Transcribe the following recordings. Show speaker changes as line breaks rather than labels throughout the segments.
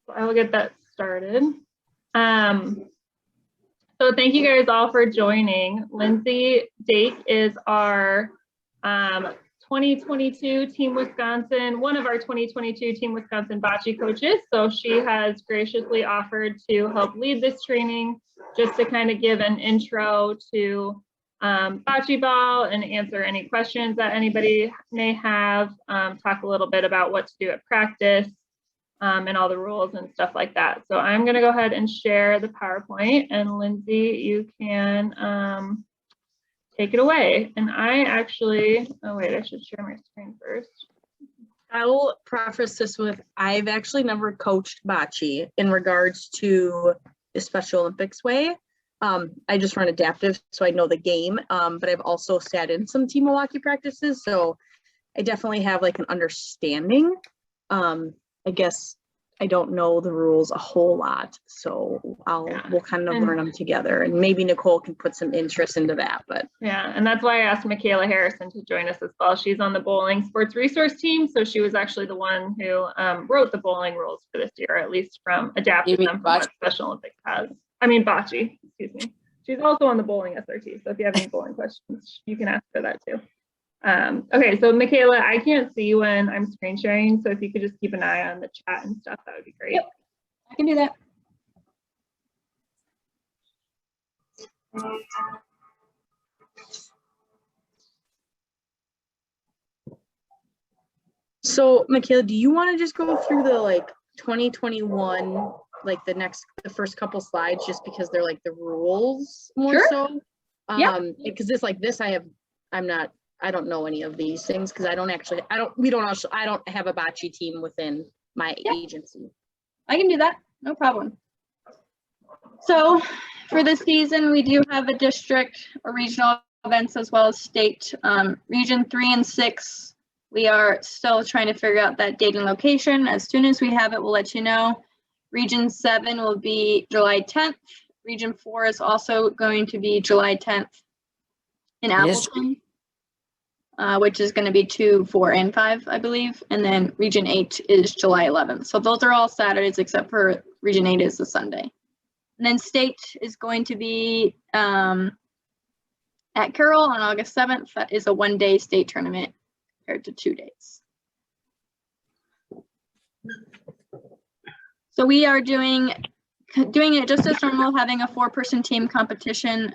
So I will get that started. So thank you guys all for joining. Lindsay Dake is our 2022 Team Wisconsin, one of our 2022 Team Wisconsin bocce coaches. So she has graciously offered to help lead this training, just to kind of give an intro to bocce ball and answer any questions that anybody may have, talk a little bit about what to do at practice, and all the rules and stuff like that. So I'm going to go ahead and share the PowerPoint, and Lindsay, you can take it away. And I actually, oh wait, I should share my screen first.
I will preface this with, I've actually never coached bocce in regards to the Special Olympics way. I just run adaptive, so I know the game, but I've also sat in some team Milwaukee practices, so I definitely have like an understanding. I guess I don't know the rules a whole lot, so we'll kind of learn them together, and maybe Nicole can put some interest into that. But
yeah, and that's why I asked Michaela Harrison to join us as well. She's on the bowling sports resource team, so she was actually the one who wrote the bowling rules for this year, at least from adapting them from what Special Olympics has. I mean bocce, excuse me. She's also on the bowling SRT, so if you have any bowling questions, you can ask her that too. Okay, so Michaela, I can't see when I'm screen sharing, so if you could just keep an eye on the chat and stuff, that would be great.
Yep, I can do that.
so Michaela, do you want to just go through the like 2021, like the first couple slides, just because they're like the rules more
Sure.
so?
Yeah.
Because this like this, I don't know any of these things because I don't have a bocce team within my agency.
I can do that, no problem. So for this season, we do have a district or regional events as well as state. Region 3 and 6, we are still trying to figure out that date and location. As soon as we have it, we'll let you know. Region 7 will be July 10th. Region 4 is also going to be July 10th in Appleton. Which is going to be 2, 4, and 5, I believe. And then Region 8 is July 11th. So those are all Saturdays except for Region 8 is the Sunday. And then state is going to be at Carroll on August 7th. That is a 1-day state tournament compared to 2 days. So we are doing it just as normal, having a 4-person team competition.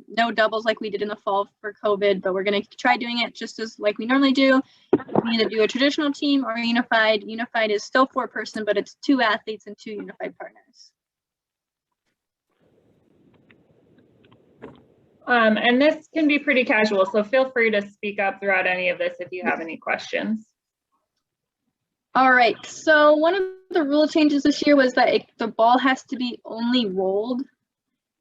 No doubles like we did in the fall for COVID, but we're going to try doing it just as like we normally do. We either do a traditional team or unified. Unified is still 4-person, but it's 2 athletes and 2 unified partners.
And this can be pretty casual, so feel free to speak up throughout any of this if you have any questions.
All right, so one of the rule changes this year was that the ball has to be only rolled.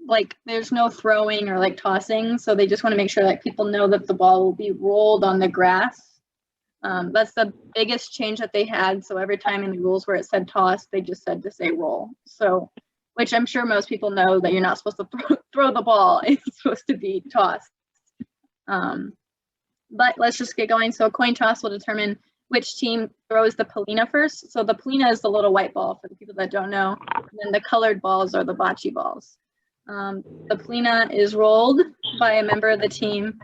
Like there's no throwing or like tossing, so they just want to make sure that people know that the ball will be rolled on the grass. That's the biggest change that they had. So every time in the rules where it said toss, they just said to say roll. So, which I'm sure most people know that you're not supposed to throw the ball. It's supposed to be tossed. But let's just get going. So a coin toss will determine which team throws the palina first. So the palina is the little white ball for the people that don't know. And then the colored balls are the bocce balls. The palina is rolled by a member of the team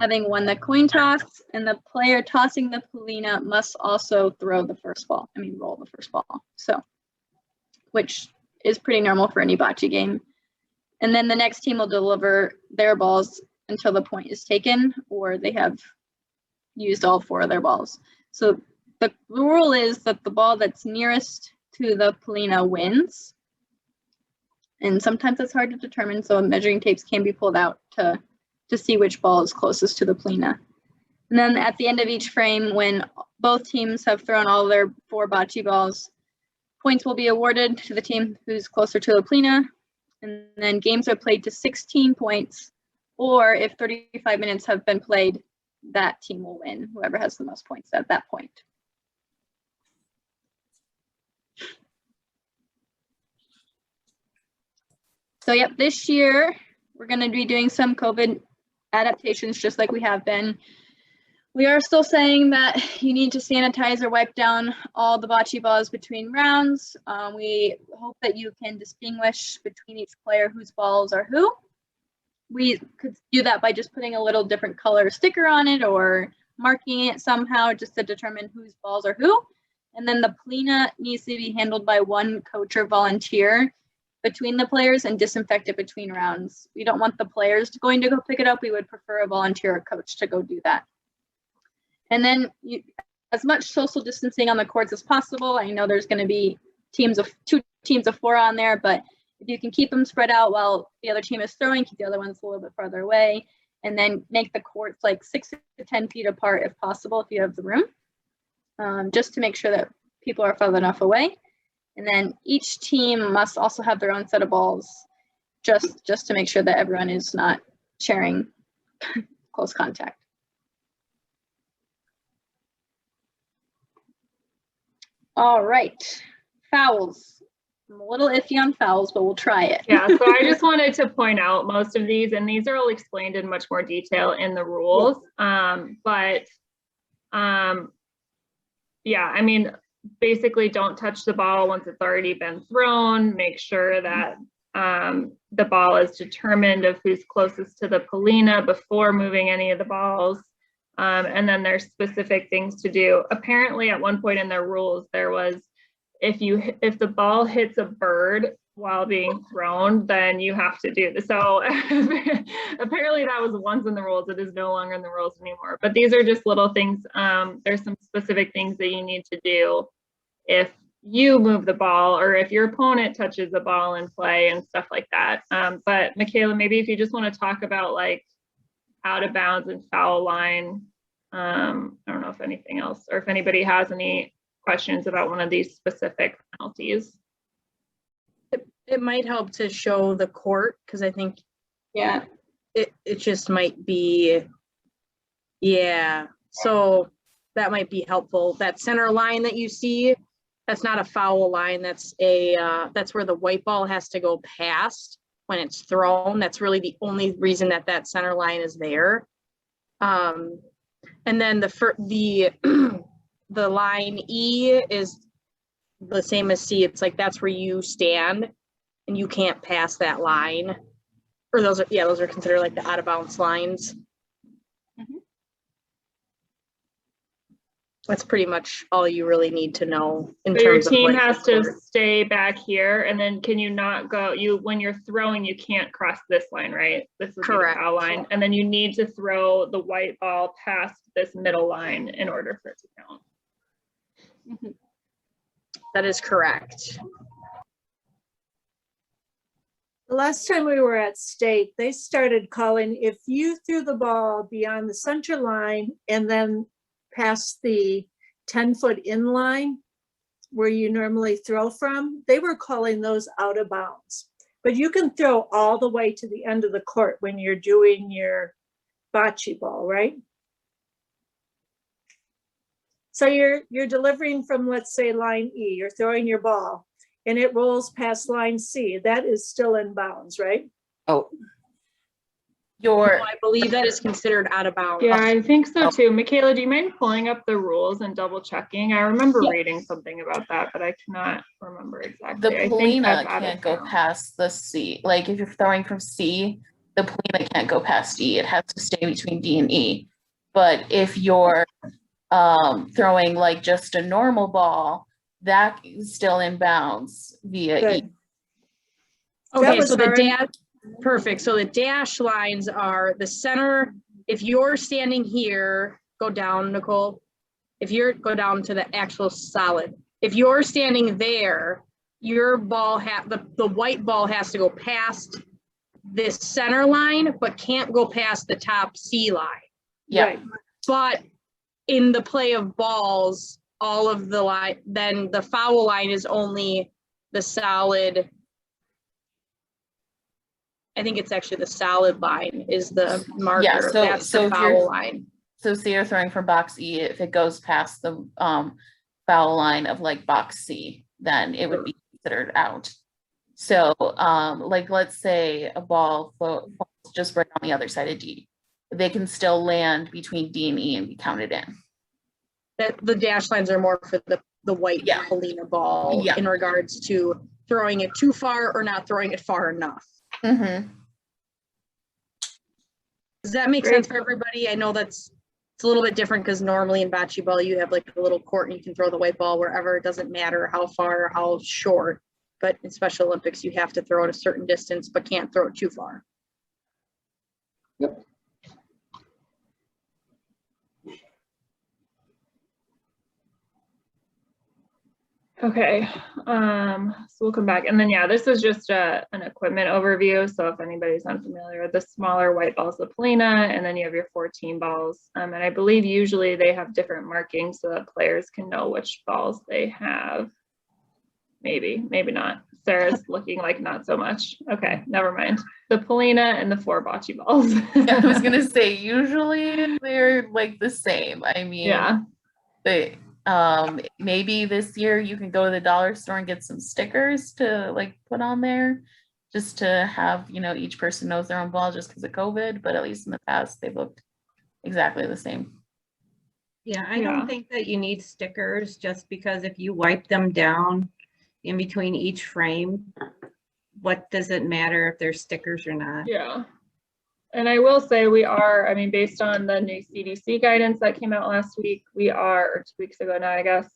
having won the coin toss, and the player tossing the palina must also roll the first ball. So, which is pretty normal for any bocce game. And then the next team will deliver their balls until the point is taken or they have used all 4 of their balls. So the rule is that the ball that's nearest to the palina wins. And sometimes it's hard to determine, so measuring tapes can be pulled out to see which ball is closest to the palina. And then at the end of each frame, when both teams have thrown all their 4 bocce balls, points will be awarded to the team who's closer to the palina. And then games are played to 16 points, or if 35 minutes have been played, that team will win, whoever has the most points at that point. So yep, this year we're going to be doing some COVID adaptations just like we have been. We are still saying that you need to sanitize or wipe down all the bocce balls between rounds. We hope that you can distinguish between each player whose balls are who. We could do that by just putting a little different color sticker on it or marking it somehow just to determine whose balls are who. And then the Polina needs to be handled by one coach or volunteer between the players and disinfect it between rounds. We don't want the players going to go pick it up. We would prefer a volunteer or coach to go do that. And then as much social distancing on the courts as possible. I know there's going to be two teams of 4 on there, but if you can keep them spread out while the other team is throwing, keep the other ones a little bit farther away, and then make the courts like 6 to 10 feet apart if possible, if you have the room, just to make sure that people are far enough away. And then each team must also have their own set of balls, just to make sure that everyone is not sharing close contact. All right, fouls. I'm a little iffy on fouls, but we'll try it.
Yeah, so I just wanted to point out most of these, and these are all explained in much more detail in the rules. Yeah, I mean, basically don't touch the ball once it's already been thrown. Make sure that the ball is determined of who's closest to the Polina before moving any of the balls. And then there's specific things to do. Apparently at one point in their rules, there was, if the ball hits a bird while being thrown, then you have to do this. So apparently that was once in the rules. It is no longer in the rules anymore. But these are just little things. There's some specific things that you need to do if you move the ball or if your opponent touches the ball in play and stuff like that. But Michaela, maybe if you just want to talk about like out of bounds and foul line. I don't know if anything else, or if anybody has any questions about one of these specific penalties.
It might help to show the court, because I think, yeah, it just might be, yeah. So that might be helpful. That center line that you see, that's not a foul line. That's that's where the white ball has to go past when it's thrown. That's really the only reason that center line is there. And then the line E is the same as C. It's like that's where you stand and you can't pass that line. Or those are considered like the out of bounds lines. Mm-hmm. That's pretty much all you really need to know in terms of. Your team
has to stay back here, and then can you not go? When you're throwing, you can't cross this line, right? This is the foul line, and then you need to throw the white ball past this middle line in order for it to count.
Mm-hmm. That is correct.
The last time we were at state, they started calling if you threw the ball beyond the center line and then past the 10-foot in line where you normally throw from, they were calling those out of bounds. But you can throw all the way to the end of the court when you're doing your bocce ball, right? So you're delivering from, let's say, line E, you're throwing your ball and it rolls past line C. That is still in bounds, right?
Oh. I believe that is considered out of bounds.
Yeah, I think so too. Michaela, do you mind pulling up the rules and double checking? I remember reading something about that, but I cannot remember exactly.
The Polina can't go past the C. Like if you're throwing from C, the Polina can't go past E. It has to stay between D and E. But if you're throwing like just a normal ball, that is still in bounds via E.
Okay, so the dash, perfect. So the dash lines are the center. If you're standing here, go down, Nicole. Go down to the actual solid. If you're standing there, your ball the white ball has to go past this center line, but can't go past the top C line.
Yeah.
Right. But in the play of balls, all of the line, then the foul line is only the solid. I think it's actually the solid line is the marker.
Yeah,
that's the foul line.
So say you're throwing from box E, if it goes past the foul line of like box C, then it would be considered out. So like let's say a ball falls just right on the other side of D. they can still land between D and E and be counted in.
The dash lines are more for the white
Yeah.
Polina ball
Yeah.
in regards to throwing it too far or not throwing it far enough.
Mm-hmm.
Does that make
Great.
sense for everybody? I know it's a little bit different because normally in bocce ball, you have like a little court and you can throw the white ball wherever. It doesn't matter how far or how short. But in Special Olympics, you have to throw it a certain distance, but can't throw it too far.
Okay, so we'll come back. And then, yeah, this is just an equipment overview. So if anybody's unfamiliar, the smaller white balls, the Polina, and then you have your 14 balls. And I believe usually they have different markings so that players can know which balls they have. Maybe, maybe not. Sarah's looking like not so much. Okay, never mind. The Polina and the 4 bocce balls.
Yeah, I was gonna say usually they're like the same. I mean,
Yeah.
they maybe this year you can go to the dollar store and get some stickers to like put on there just to have, you know, each person knows their own ball just because of COVID, but at least in the past they looked exactly the same.
Yeah, I
Yeah.
don't think that you need stickers just because if you wipe them down in between each frame, what does it matter if there's stickers or not?
Yeah. And I will say we are, I mean, based on the new CDC guidance that came out last week, we are, or 2 weeks ago now, I guess,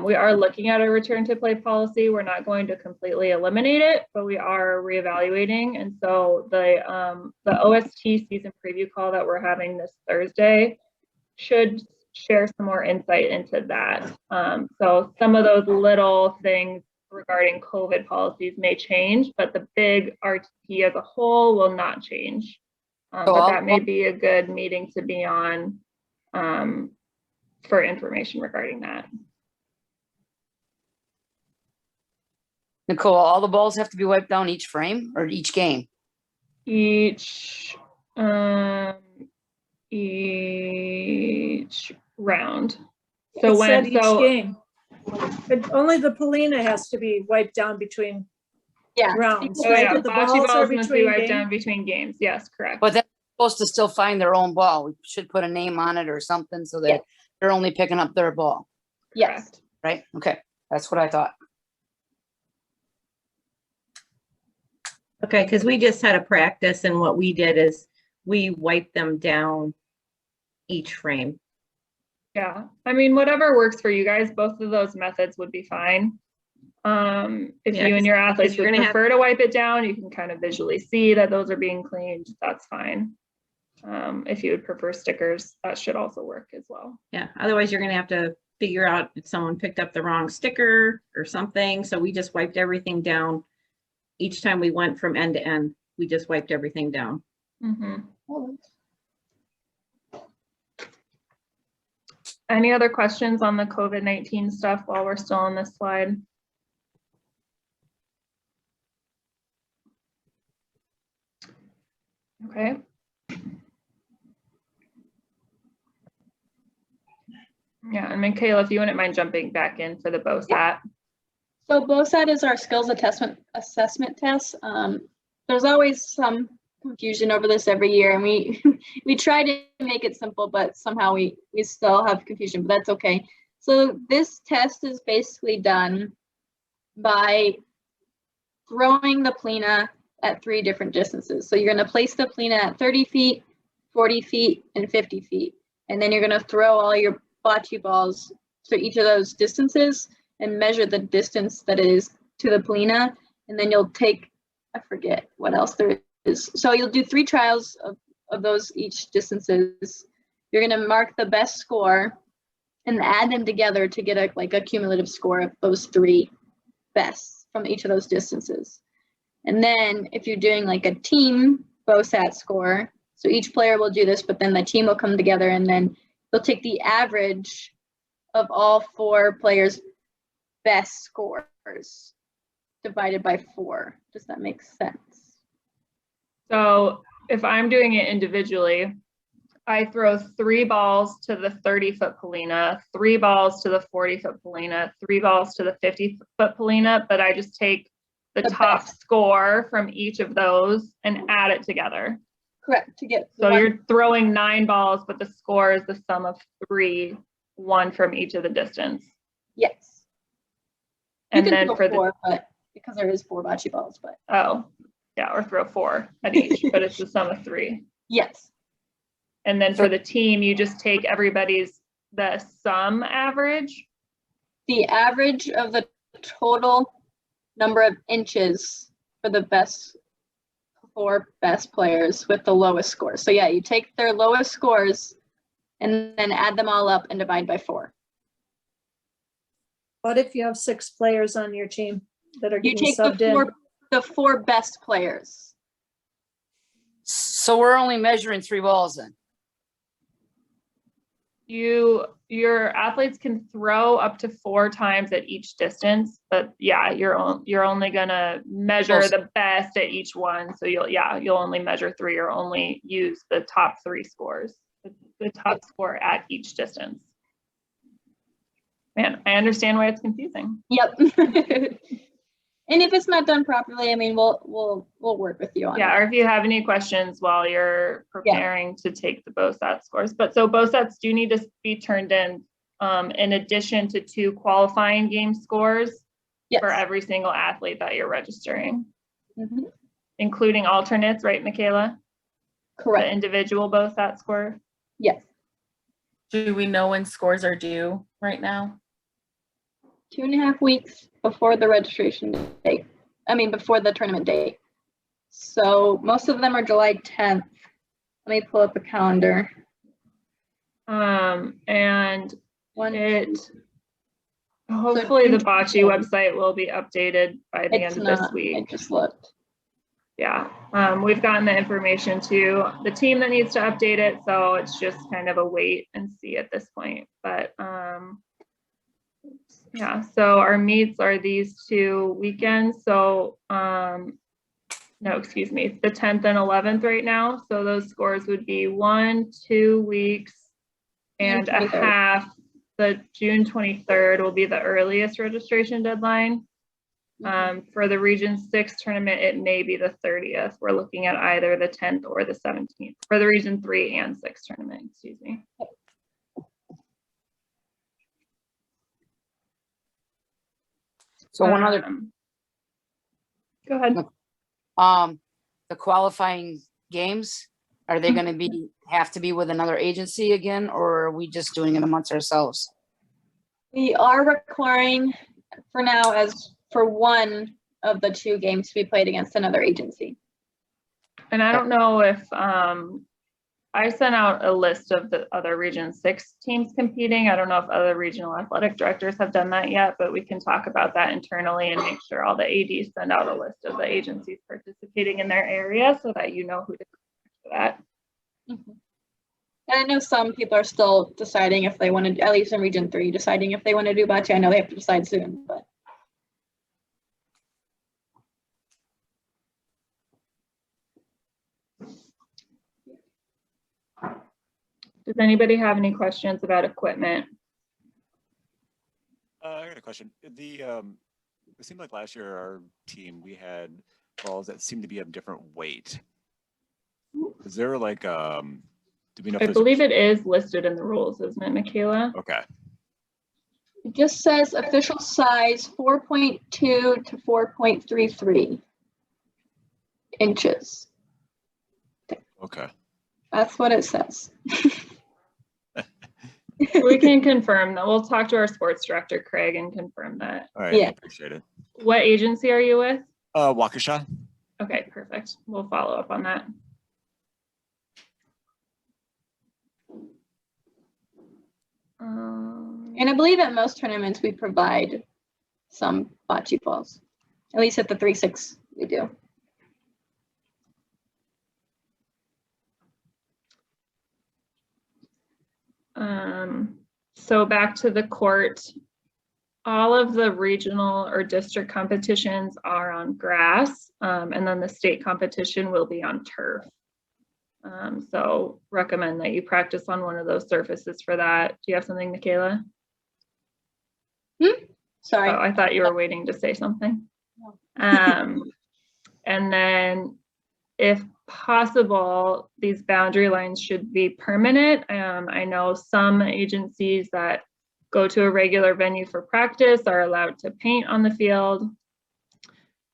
we are looking at a return to play policy. We're not going to completely eliminate it, but we are reevaluating. And so the OST season preview call that we're having this Thursday should share some more insight into that. So some of those little things regarding COVID policies may change, but the big RTP as a whole will not change. But that may be a good meeting to be on for information regarding that.
Nicole, all the balls have to be wiped down each frame or each game?
Each round. So
It
when
said each
so
game. But only the Polina has to be wiped down between
Yeah.
rounds,
oh
right?
yeah,
But the
bocce
balls are
balls must be
between
wiped
games.
down between games. Yes, correct.
But they're supposed to still find their own ball. We should put a name on it or something so that
Yeah.
they're only picking up their ball,
Yes.
right? Okay, that's what I thought.
Okay, because we just had a practice and what we did is we wiped them down each frame.
Yeah, I mean, whatever works for you guys, both of those methods would be fine. If
Yeah,
you and your athletes
you're
would
gonna have-
prefer to wipe it down, you can kind of visually see that those are being cleaned, that's fine. If you would prefer stickers, that should also work as well.
Yeah, otherwise you're gonna have to figure out if someone picked up the wrong sticker or something. So we just wiped everything down. Each time we went from end to end, we just wiped everything down.
Mhm. Any other questions on the COVID-19 stuff while we're still on this slide? Okay. Yeah, and Michaela, if you wouldn't mind jumping back in for the BOSAT.
So BOSAT is our skills assessment test. There's always some confusion over this every year, and we we try to make it simple, but somehow we still have confusion, but that's okay. So this test is basically done by throwing the Polina at 3 different distances. So you're going to place the Polina at 30 feet, 40 feet, and 50 feet. And then you're going to throw all your bocce balls to each of those distances and measure the distance that is to the Polina. And then you'll take, I forget what else there is. So you'll do 3 trials of those each distances. You're going to mark the best score and add them together to get a cumulative score of those 3 bests from each of those distances. And then if you're doing like a team BOSAT score, so each player will do this, but then the team will come together and then they'll take the average of all 4 players' best scores divided by 4. Does that make sense?
So if I'm doing it individually, I throw 3 balls to the 30-foot Polina, 3 balls to the 40-foot Polina, 3 balls to the 50-foot Polina, but I just take the top
best.
score from each of those and add it together.
Correct, to get.
So
one-
you're throwing 9 balls, but the score is the sum of 3, 1 from each of the distance.
Yes. You
And
can
then
throw
for the,
4, but because there is 4 bocce balls, but
oh, yeah, or throw 4 at each, but it's the sum of 3.
yes.
And then for the team, you just take everybody's, the sum average.
The average of the total number of inches for the best 4 best players with the lowest score. So yeah, you take their lowest scores and then add them all up and divide by 4.
What if you have 6 players on your team that are
You
getting
take
subbed in?
the 4 best players.
So we're only measuring 3 balls then.
Your athletes can throw up to 4 times at each distance, but yeah, you're only gonna measure
Close.
the best at each one. So you'll only measure 3 or only use the top 3 scores, the top score at each distance. Man, I understand why it's confusing.
Yep. And if it's not done properly, I mean, we'll work with you on
Yeah,
it.
or if you have any questions while you're preparing to take the BOSAT scores. But so BOSATs do need to be turned in addition to 2 qualifying game scores
Yes.
for every single athlete that you're registering,
Mhm.
including alternates, right, Michaela? The
Correct.
individual BOSAT score.
Yes.
Do we know when scores are due right now?
2.5 weeks before the registration date. I mean, before the tournament date. So most of them are July 10th. Let me pull up the calendar.
And
One,
hopefully the
June
Bocce
23rd.
website will be updated by the
It's
end of this
not. I
week.
just looked.
Yeah, we've gotten the information to the team that needs to update it, so it's just kind of a wait and see at this point. But yeah, so our meets are these 2 weekends. So no, excuse me, the 10th and 11th right now. So those scores would be 1, 2 weeks and a
23rd.
half. The June 23rd will be the earliest registration deadline. For the Region 6 tournament, it may be the 30th. We're looking at either the 10th or the 17th for the Region 3 and 6 tournament, excuse me.
So one other,
Go ahead.
the qualifying games, are they gonna have to be with another agency again, or are we just doing it amongst ourselves?
We are requiring for now as for one of the 2 games to be played against another agency.
And I don't know if, I sent out a list of the other Region 6 teams competing. I don't know if other regional athletic directors have done that yet, but we can talk about that internally and make sure all the ADs send out a list of the agencies participating in their area so that you know who to contact for that.
And I know some people are still deciding if they want to, at least in Region 3, deciding if they want to do bocce. I know they have to decide soon, but.
Does anybody have any questions about equipment?
I got a question. It seemed like last year our team, we had balls that seemed to be of different weight. Is there like, do we know if
I
there's?
believe it is listed in the rules, isn't it, Michaela?
Okay.
It just says official size 4.2 to 4.33 inches.
Okay.
That's what it says.
We can confirm that. We'll talk to our sports director, Craig, and confirm that.
All right.
Yeah.
Appreciate it.
What agency are you with?
Waukesha.
Okay, perfect. We'll follow up on that.
And I believe at most tournaments we provide some bocce balls. At least at the 3-6 we do.
So back to the court. All of the regional or district competitions are on grass, and then the state competition will be on turf. So recommend that you practice on one of those surfaces for that. Do you have something, Michaela?
Sorry.
Oh, I thought you were waiting to say something.
No.
And then if possible, these boundary lines should be permanent. I know some agencies that go to a regular venue for practice are allowed to paint on the field.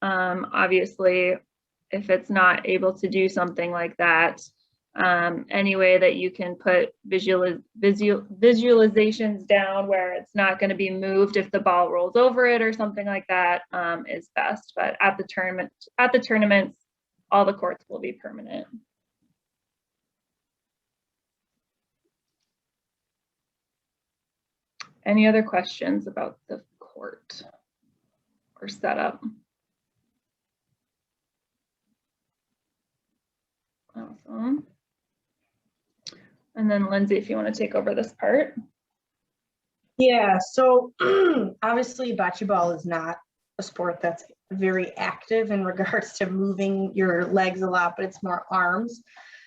Obviously, if it's not able to do something like that, any way that you can put visualizations down where it's not going to be moved if the ball rolls over it or something like that, is best. But at the tournaments, all the courts will be permanent. Any other questions about the court or setup? Awesome. And then Lindsay, if you want to take over this part.
Yeah, so obviously bocce ball is not a sport that's very active in regards to moving your legs a lot, but it's more arms.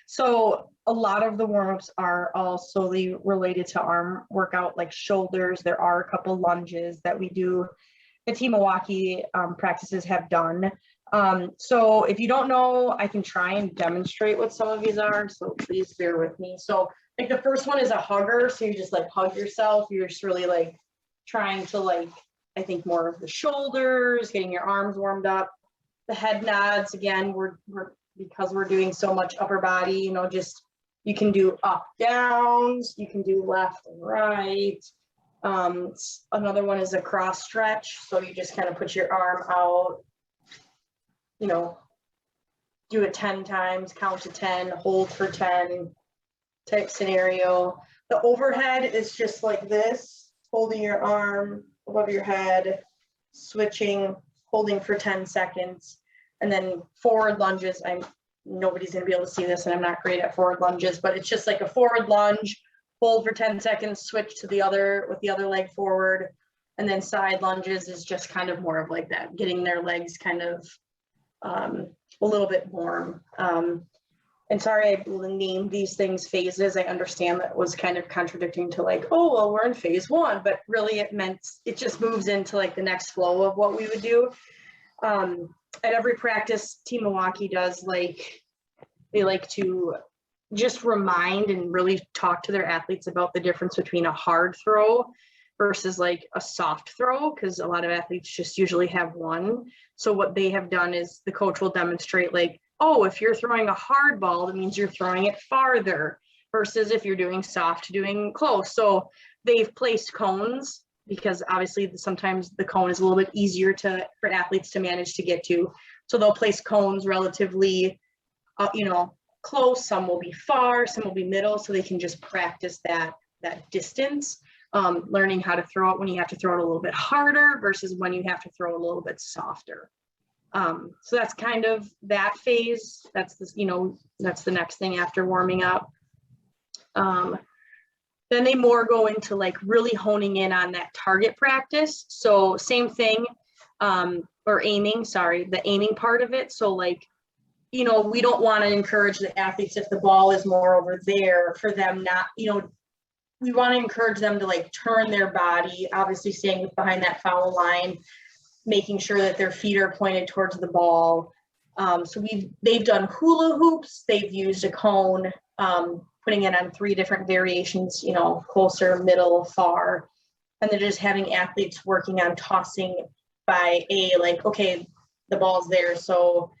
So a lot of the warm-ups are all solely related to arm workout, like shoulders. There are a couple lunges that we do. The Team Milwaukee practices have done. So if you don't know, I can try and demonstrate what some of these are. So please bear with me. So like the first one is a hugger. So you just like hug yourself. You're just really like trying to like, I think more of the shoulders, getting your arms warmed up. The head nods, again, because we're doing so much upper body, you know, just, you can do up, downs, you can do left and right. Another one is a cross stretch. So you just kind of put your arm out, you know, do it 10 times, count to 10, hold for 10 type scenario. The overhead is just like this, holding your arm above your head, switching, holding for 10 seconds. And then forward lunges, nobody's gonna be able to see this and I'm not great at forward lunges, but it's just like a forward lunge, hold for 10 seconds, switch to the other, with the other leg forward. And then side lunges is just kind of more of like that, getting their legs kind of a little bit warm. And sorry, I named these things phases. I understand that was kind of contradicting to like, oh, well, we're in phase one, but really it meant, it just moves into like the next flow of what we would do. At every practice, Team Milwaukee does like, they like to just remind and really talk to their athletes about the difference between a hard throw versus like a soft throw, because a lot of athletes just usually have one. So what they have done is the coach will demonstrate like, oh, if you're throwing a hard ball, that means you're throwing it farther versus if you're doing soft, doing close. So they've placed cones because obviously sometimes the cone is a little bit easier for athletes to manage to get to. So they'll place cones relatively, you know, close. Some will be far, some will be middle, so they can just practice that distance. Learning how to throw it when you have to throw it a little bit harder versus when you have to throw it a little bit softer. So that's kind of that phase. That's the, you know, that's the next thing after warming up. Then they more go into like really honing in on that target practice. So same thing, or aiming, sorry, the aiming part of it. So like, you know, we don't want to encourage the athletes if the ball is more over there for them not, you know, we want to encourage them to like turn their body, obviously staying behind that foul line, making sure that their feet are pointed towards the ball. So they've done hula hoops, they've used a cone, putting it on 3 different variations, you know, closer, middle, far. And they're just having athletes working on tossing by like, okay, the ball's there, so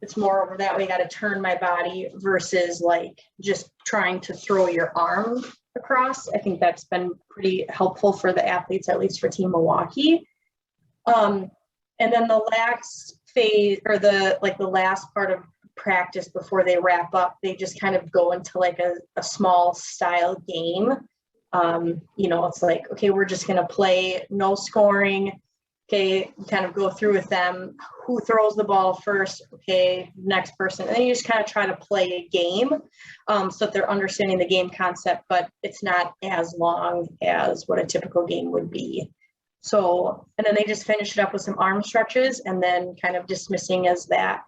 it's more over that way, got to turn my body versus like just trying to throw your arm across. I think that's been pretty helpful for the athletes, at least for Team Milwaukee. And then the last phase, or the last part of practice before they wrap up, they just kind of go into like a small style game. You know, it's like, okay, we're just going to play, no scoring. Okay, kind of go through with them, who throws the ball first, okay, next person. And then you just kind of try to play a game so that they're understanding the game concept, but it's not as long as what a typical game would be. So, and then they just finish it up with some arm stretches and then kind of dismissing as that,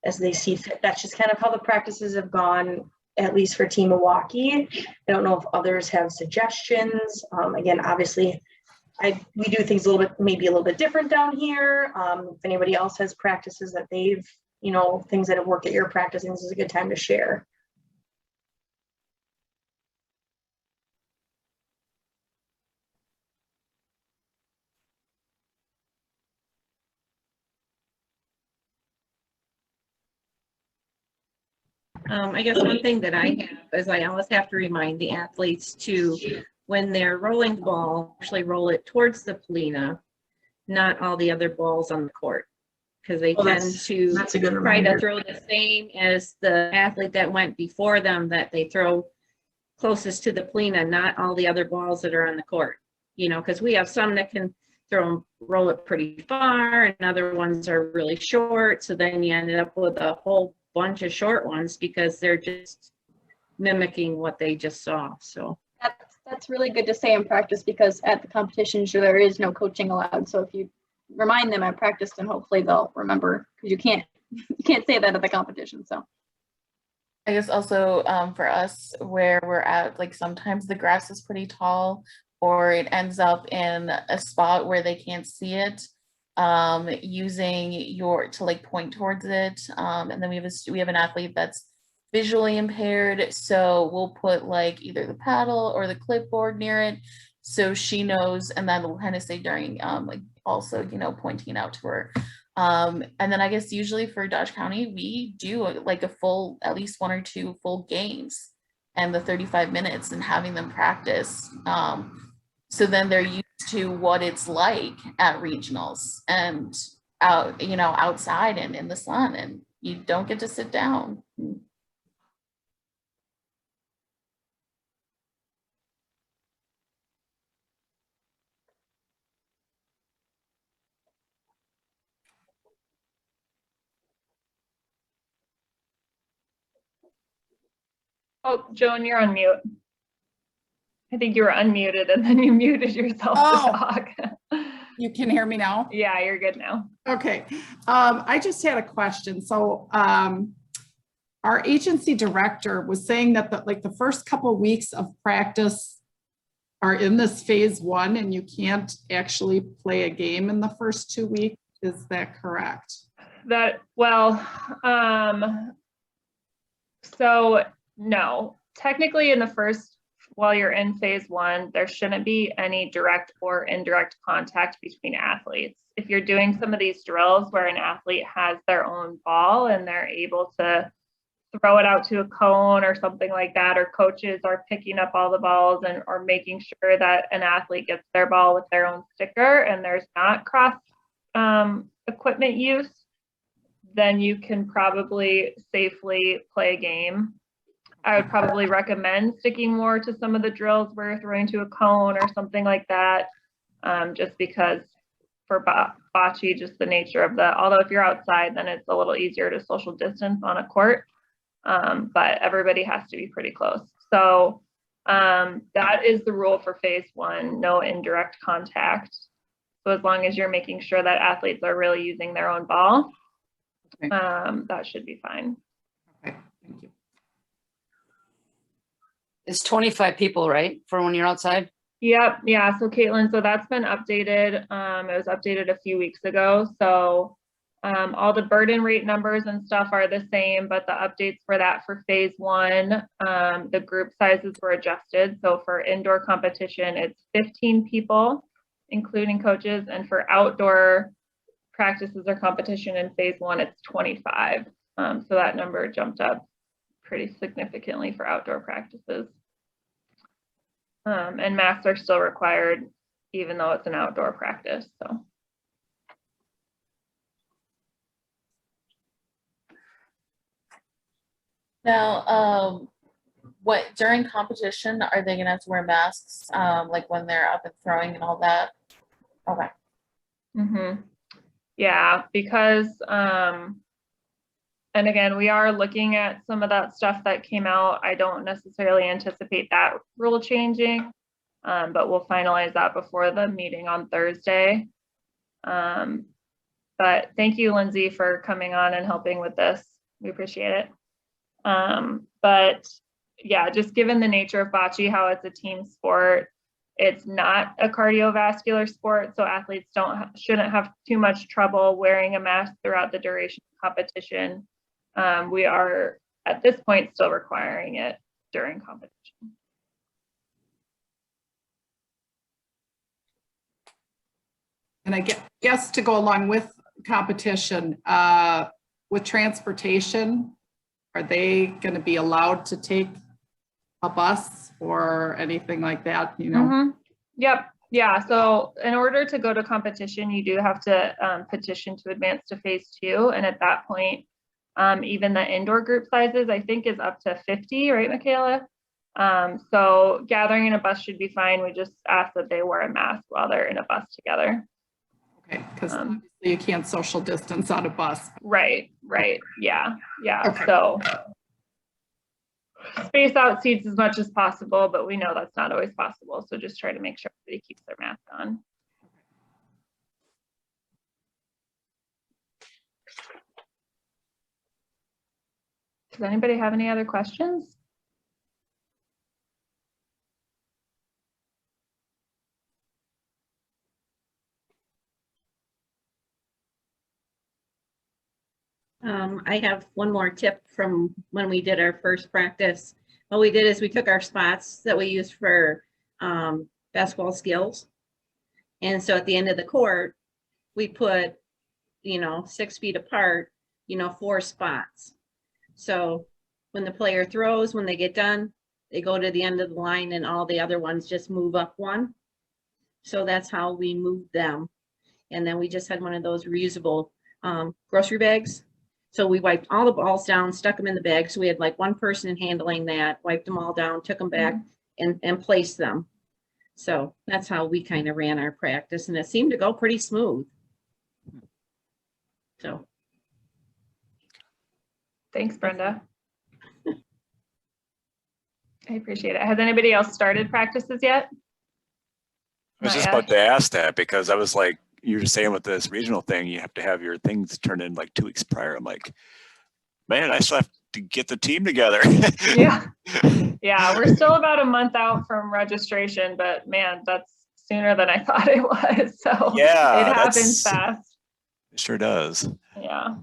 as they see fit. That's just kind of how the practices have gone, at least for Team Milwaukee. I don't know if others have suggestions. Again, obviously, we do things maybe a little bit different down here. If anybody else has practices that they've, you know, things that have worked at your practice. This is a good time to share.
I guess one thing that I have is I always have to remind the athletes to, when they're rolling the ball, actually roll it towards the Polina, not all the other balls on the court. Because they
Well,
tend to
that's a good
try to
reminder.
throw the same as the athlete that went before them, that they throw closest to the Polina, not all the other balls that are on the court. You know, because we have some that can roll it pretty far, and other ones are really short. So then you ended up with a whole bunch of short ones because they're just mimicking what they just saw. So
That's really good to say in practice, because at the competitions there is no coaching allowed. So if you remind them at practice, then hopefully they'll remember, because you can't say that at the competition. So
I guess also for us where we're at, like sometimes the grass is pretty tall or it ends up in a spot where they can't see it. Using to like point towards it. And then we have an athlete that's visually impaired. So we'll put like either the paddle or the clipboard near it so she knows, and then we'll kind of say during like also, you know, pointing out to her. And then I guess usually for Dodge County, we do like a full, at least 1 or 2 full games and the 35 minutes and having them practice. So then they're used to what it's like at regionals and out, you know, outside and in the sun, and you don't get to sit down.
Oh, Joan, you're on mute. I think you were unmuted and then you muted yourself
Oh.
to talk.
You can hear me now?
Yeah, you're good now.
Okay. I just had a question. So our agency director was saying that the first couple of weeks of practice are in this phase 1 and you can't actually play a game in the first 2 weeks. Is that correct?
So no, technically in the first, while you're in phase 1, there shouldn't be any direct or indirect contact between athletes. If you're doing some of these drills where an athlete has their own ball and they're able to throw it out to a cone or something like that, or coaches are picking up all the balls and or making sure that an athlete gets their ball with their own sticker and there's not cross equipment use, then you can probably safely play a game. I would probably recommend sticking more to some of the drills where you're throwing to a cone or something like that, just because for bocce, just the nature of although if you're outside, then it's a little easier to social distance on a court, but everybody has to be pretty close. So that is the rule for phase 1, no indirect contact. So as long as you're making sure that athletes are really using their own ball,
Okay.
that should be fine.
Okay, thank you.
It's 25 people, right? For when you're outside?
Yep. Yeah. So Caitlin, so that's been updated. It was updated a few weeks ago. So all the burden rate numbers and stuff are the same, but the updates for that for phase 1, the group sizes were adjusted. So for indoor competition, it's 15 people, including coaches. And for outdoor practices or competition in phase 1, it's 25. So that number jumped up pretty significantly for outdoor practices. And masks are still required, even though it's an outdoor practice. So.
Now, what during competition are they gonna have to wear masks? Like when they're up and throwing and all that? Okay.
Mm-hmm. Yeah, because and again, we are looking at some of that stuff that came out. I don't necessarily anticipate that rule changing, but we'll finalize that before the meeting on Thursday. But thank you, Lindsay, for coming on and helping with this. We appreciate it. But yeah, just given the nature of bocce, how it's a team sport, It's not a cardiovascular sport, so athletes shouldn't have too much trouble wearing a mask throughout the duration of competition. We are at this point still requiring it during competition.
And I guess to go along with competition, with transportation, are they going to be allowed to take a bus or anything like that, you know?
Mm-hmm. Yep. Yeah. So in order to go to competition, you do have to petition to advance to phase 2. And at that point, even the indoor group sizes, I think, is up to 50, right, Michaela? So gathering in a bus should be fine. We just ask that they wear a mask while they're in a bus together.
Okay, because obviously you can't social distance on a bus.
Right. Yeah.
Okay.
So space out seats as much as possible, but we know that's not always possible. So just try to make sure everybody keeps their mask on. Does anybody have any other questions?
I have one more tip from when we did our first practice. What we did is we took our spots that we used for basketball skills. And so at the end of the court, we put, 6 feet apart, 4 spots. So when the player throws, when they get done, they go to the end of the line and all the other ones just move up one. So that's how we moved them. And then we just had one of those reusable grocery bags. So we wiped all the balls down, stuck them in the bag. So we had like one person handling that, wiped them all down, took them back and placed them. So that's how we kind of ran our practice, and it seemed to go pretty smooth. So.
Thanks, Brenda. I appreciate it. Has anybody else started practices yet?
I was just about to ask that, because I was like, you were saying with this regional thing, you have to have your things turned in like 2 weeks prior. I'm like, man, I still have to get the team together.
Yeah. We're still about a month out from registration, but man, that's sooner than I thought it was. So
yeah,
it happens fast.
It sure does.
Yeah.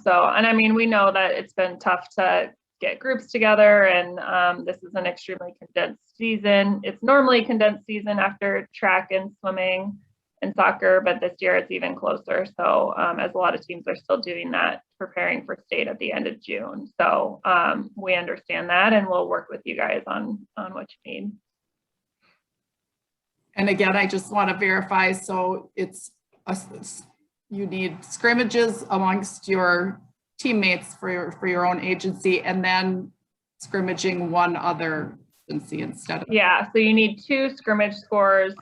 So, and I mean, we know that it's been tough to get groups together, and this is an extremely condensed season. It's normally a condensed season after track and swimming and soccer, but this year it's even closer. So as a lot of teams are still doing that, preparing for state at the end of June. So we understand that, and we'll work with you guys on what you need.
And again, I just want to verify, so you need scrimmages amongst your teammates for your own agency, and then scrimmaging one other agency instead of.
Yeah, so you need 2 scrimmage scores.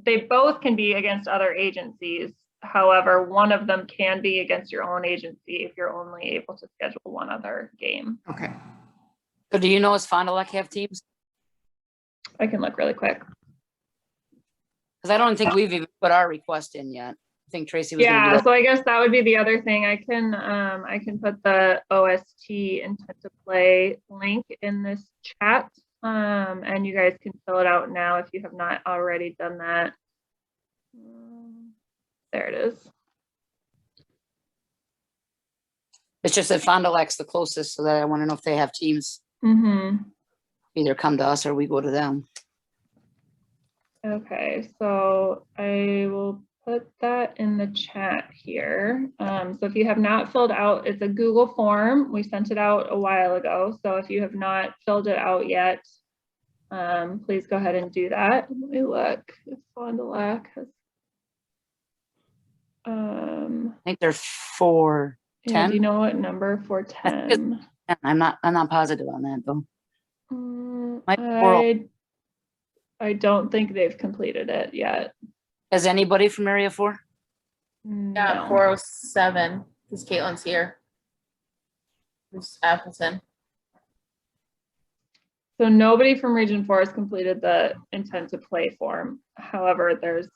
They both can be against other agencies. However, one of them can be against your own agency if you're only able to schedule one other game.
Okay.
So do you know, does Fond du Lac have teams?
I can look really quick.
Because I don't think we've even put our request in yet. I think Tracy was gonna do it.
So I guess that would be the other thing. I can put the OST intent to play link in this chat, and you guys can fill it out now if you have not already done that. There it is.
It's just that Fond du Lac's the closest, so that I want to know if they have teams. Either come to us or we go to them.
Okay, so I will put that in the chat here. So if you have not filled out, it's a Google form. We sent it out a while ago. So if you have not filled it out yet, please go ahead and do that. Let me look if Fond du Lac has.
I think they're 410.
Yeah, do you know what number? 410.
I'm not positive on that though.
I don't think they've completed it yet.
Has anybody from Area 4?
Yeah,
No.
407, because Caitlin's here. Who's Appleton.
So nobody from Region 4 has completed the intent to play form. However, there's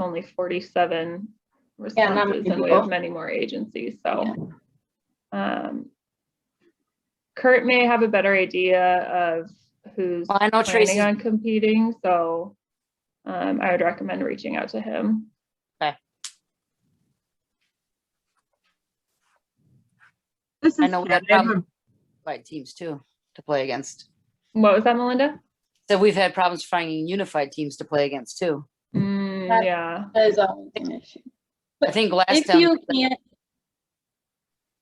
only 47 responses, and we have many more agencies. So Kurt may have a better idea of who's
Well, I know
planning
Tracy's,
on competing, so I would recommend reaching out to him.
This
I
is
know we
Kat.
had
I have a-
problems by teams too to play against.
What was that, Melinda?
So we've had problems finding unified teams to play against too.
Yeah.
That is always an issue.
I think last
If
time,
you can't,
Go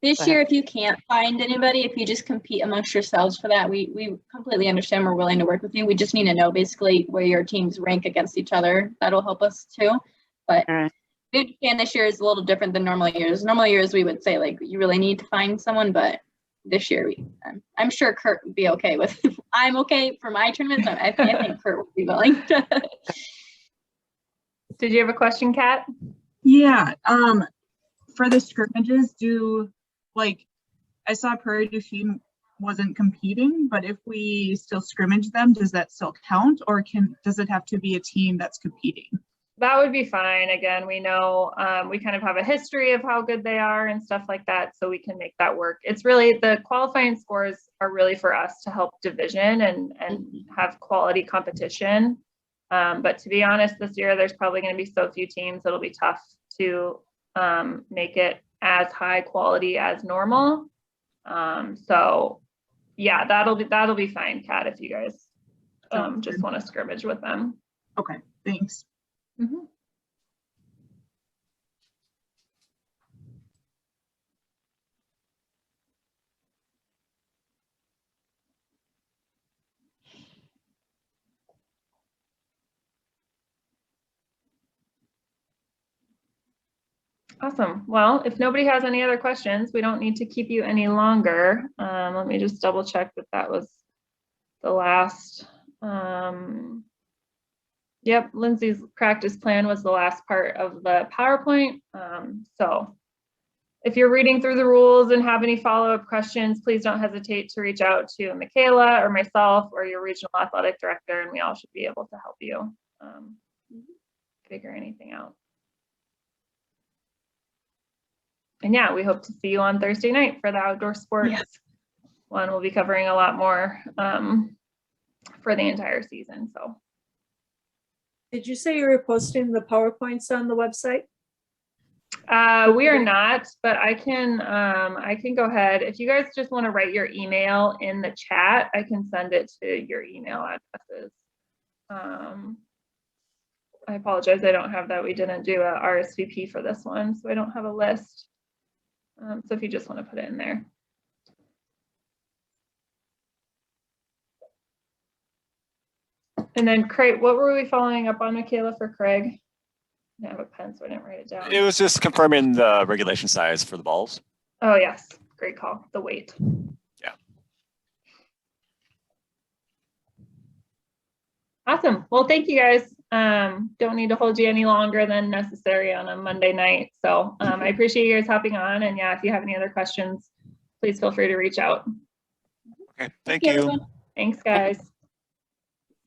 this
ahead.
year, if you can't find anybody, if you just compete amongst yourselves for that, we completely understand. We're willing to work with you. We just need to know basically where your teams rank against each other. That'll help us too. But
All right.
we understand this year is a little different than normal years. Normal years, we would say like you really need to find someone, but this year I'm sure Kurt would be okay with. I'm okay for my tournament, so I think Kurt would be willing to.
Did you have a question, Kat?
Yeah, for the scrimmages, I saw Prairie du Chien wasn't competing, but if we still scrimmage them, does that still count, or does it have to be a team that's competing?
That would be fine. Again, we know we kind of have a history of how good they are and stuff like that, so we can make that work. It's really the qualifying scores are really for us to help division and have quality competition. But to be honest, this year there's probably going to be so few teams it'll be tough to make it as high quality as normal. So yeah, that'll be fine, Kat, if you guys just want to scrimmage with them.
Okay, thanks.
Mm-hmm. Awesome. Well, if nobody has any other questions, we don't need to keep you any longer. Let me just double check that was the last. Yep, Lindsay's practice plan was the last part of the PowerPoint. So if you're reading through the rules and have any follow-up questions, please don't hesitate to reach out to Michaela or myself or your regional athletic director, and we all should be able to help you figure anything out. And yeah, we hope to see you on Thursday night for the outdoor sports one. We'll be covering a lot more for the entire season. So,
Did you say you were posting the PowerPoints on the website?
we are not, but I can go ahead. If you guys just want to write your email in the chat, I can send it to your email addresses. I apologize, I don't have that. We didn't do a RSVP for this one, so I don't have a list. So if you just want to put it in there. And then Craig, what were we following up on, Michaela, for Craig? I have a pen, so I didn't write it down.
It was just confirming the regulation size for the balls.
Oh yes, great call, the weight.
Yeah.
Awesome, well, thank you guys. Don't need to hold you any longer than necessary on a Monday night. So I appreciate you guys hopping on, and yeah, if you have any other questions, please feel free to reach out.
Okay, thank you.
Thanks, guys.